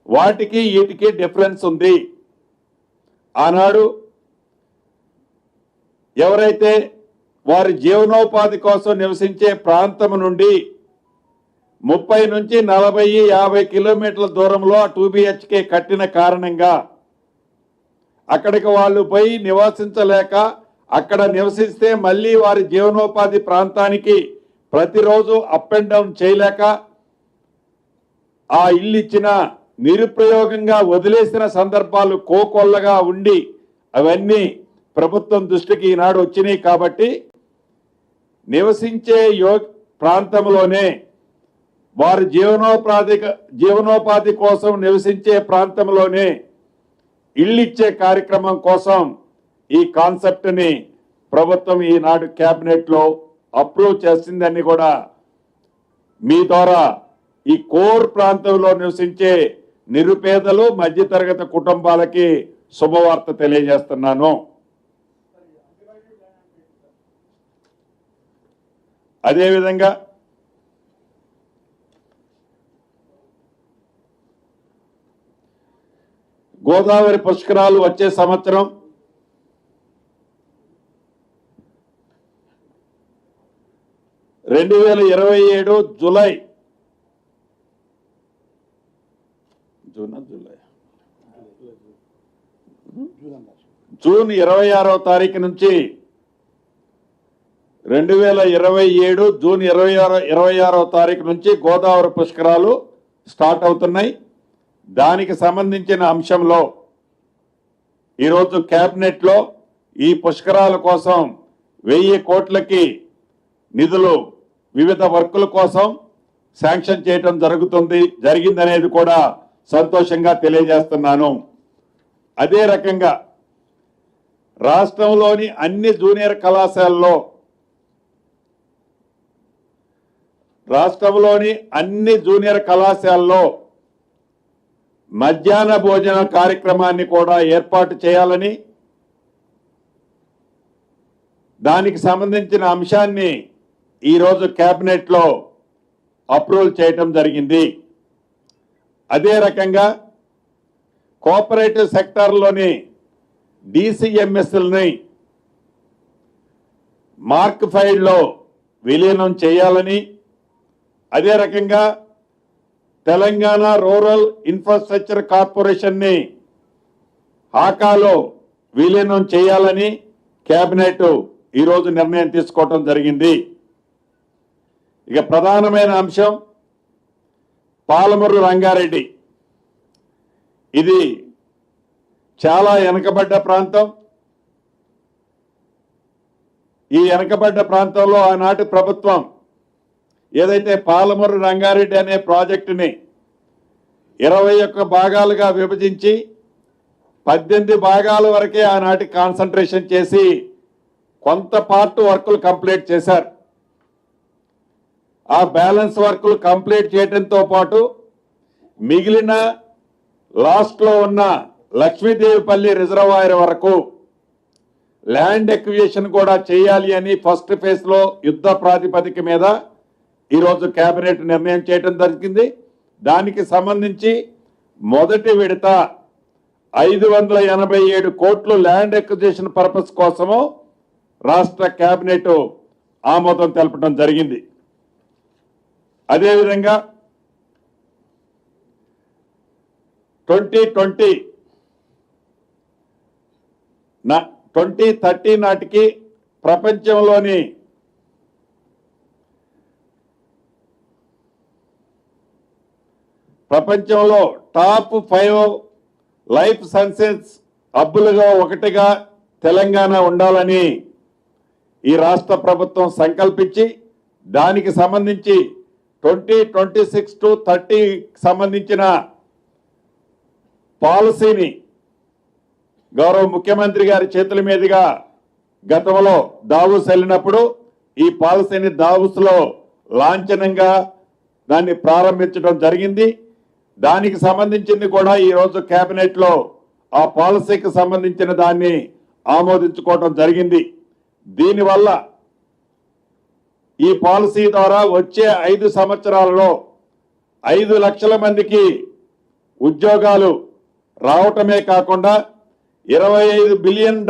వాటికి వీటికి డిఫరెన్స్ ఉంది. ఆనాడు ఎవరైతే వారి జీవనోపాధి కోసం నివసించే ప్రాంతం నుండి 30 నుంచి 40, 50 కిలోమీటర్ల దూరంలో 2 BHK కట్టిన కారణంగా అక్కడికి వాళ్ళు పోయి నివసించలేక, అక్కడ నివసిస్తే మళ్ళీ వారి జీవనోపాధి ప్రాంతానికి ప్రతిరోజు అప్ అండ్ డౌన్ చేయలేక ఆ ఇల్లు ఇచ్చిన నిరుపయోగంగా వదిలేసిన సందర్భాలు కోకొల్లగా ఉండి అవన్నీ ప్రభుత్వం దృష్టికి ఈనాడు వచ్చినాయి. కాబట్టి నివసించే ప్రాంతంలోనే వారి జీవనోపాధి కోసం నివసించే ప్రాంతంలోనే ఇల్లు ఇచ్చే కార్యక్రమం కోసం ఈ కాన్సెప్ట్ని ప్రభుత్వం ఈనాడు క్యాబినెట్లో అప్రూవ్ చేసిందని కూడా మీ ద్వారా ఈ కోర్ ప్రాంతంలో నివసించే నిరుపేదలు మధ్యతరగతి కుటుంబాలకి శుభవార్త తెలియజేస్తున్నాను. అదేవిధంగా గోదావరి పుష్కరాలు వచ్చే సంవత్సరం జూలై 26వ తారీఖు నుంచి 2027 జూన్ 26వ తారీఖు నుంచి గోదావరి పుష్కరాలు స్టార్ట్ అవుతున్నాయి. దానికి సంబంధించిన అంశంలో ఈరోజు క్యాబినెట్లో ఈ పుష్కరాల కోసం 1000 కోట్లకి నిధులు వివిధ వర్కుల కోసం శాంక్షన్ చేయడం జరిగిందనేది కూడా సంతోషంగా తెలియజేస్తున్నాను. అదే రకంగా రాష్ట్రంలోని అన్ని జూనియర్ కళాశాలలో మధ్యాహ్న భోజన కార్యక్రమాన్ని కూడా ఏర్పాటు చేయాలని, దానికి సంబంధించిన అంశాన్ని ఈరోజు కేబినెట్లో అప్రూవల్ చేయటం జరిగింది. అదే రకంగా కోఆపరేటివ్ సెక్టార్లోని DCMSలని మార్క్ 5లో విలీనం చేయాలని, అదే రకంగా తెలంగాణ రూరల్ ఇన్ఫ్రాస్ట్రక్చర్ కార్పొరేషన్ని హాకాలో విలీనం చేయాలని కేబినెట్ ఈరోజు నిర్ణయం తీసుకోవటం జరిగింది. ఇక ప్రధానమైన అంశం పాలమూరు రంగారెడ్డి. ఇది చాలా వెనుకబడ్డ ప్రాంతం. ఈ వెనుకబడ్డ ప్రాంతంలో ఆనాటి ప్రభుత్వం ఏదైతే పాలమూరు రంగారెడ్డి అనే ప్రాజెక్టుని 21 భాగాలుగా విభజించి 18 భాగాల వరకే ఆనాటి కాన్సన్ట్రేషన్ చేసి కొంత పార్ట్ వర్కులు కంప్లీట్ చేశారు. ఆ బ్యాలెన్స్ వర్కులు కంప్లీట్ చేయడంతో పాటు మిగిలిన లాస్ట్లో ఉన్న లక్ష్మీదేవిపల్లి రిజర్వాయర్ వరకు ల్యాండ్ ఎక్విజిషన్ కూడా చేయాలి అని ఫస్ట్ ఫేజ్లో యుద్ధ ప్రాతిపదిక మీద ఈరోజు కేబినెట్ నిర్ణయం చేయడం జరిగింది. దానికి సంబంధించి మొదటి విడత 587 కోట్లు ల్యాండ్ ఎక్విజిషన్ పర్పస్ కోసము రాష్ట్ర కేబినెట్ ఆమోదం తెలపడం జరిగింది. అదేవిధంగా 2030 నాటికి ప్రపంచంలో టాప్ 5 లైఫ్ సైన్సెస్ హబ్బులుగా ఒకటిగా తెలంగాణ ఉండాలని ఈ రాష్ట్ర ప్రభుత్వం సంకల్పించి దానికి సంబంధించి 2026 to 30 సంబంధించిన పాలసీని గౌరవ ముఖ్యమంత్రి గారి చేతుల మీదుగా గతంలో దావోస్ వెళ్ళినప్పుడు ఈ పాలసీని దావోస్లో లాంఛనంగా దాన్ని ప్రారంభించడం జరిగింది. దానికి సంబంధించింది కూడా ఈరోజు కేబినెట్లో ఆ పాలసీకి సంబంధించిన దాన్ని ఆమోదించుకోవడం జరిగింది. దీనివల్ల ఈ పాలసీ ద్వారా వచ్చే 5 సంవత్సరాలలో 5 లక్షల మందికి ఉద్యోగాలు రావటమే కాకుండా $25 బిలియన్